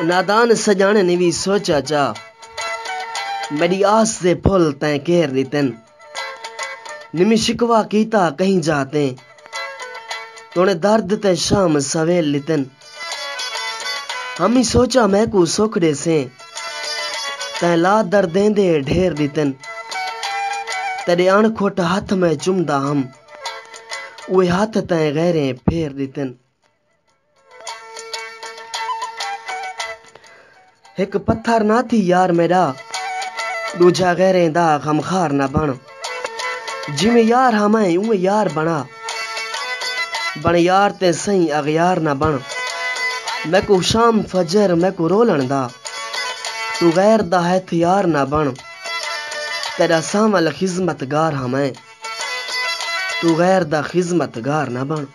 नादान सजाने ने भी सोचा चा मेरी आस से फुल तैं घेर दितन निमी शिकवा कीता कहीं जाते तूने दर्द ते शाम सवेल लितन हम ही सोचा मैं को सोखड़े से तैं ला दर्दें दे ढेर दितन तेरे अणखोट हाथ में चुमदा हम वे हाथ तैं गहरे फेर दितन एक पत्थर ना थी यार मेरा दूजा गहरे दा गमखार ना बन जिमें यार हमें उमें यार बन यार ते सही अगयार ना बन मैं को शाम फजर मैं को रोलन दा तू गैर दा हथियार ना बन तेरा सामल खिजमतगार हमें तू गैर दा खिजमतगार ना बन।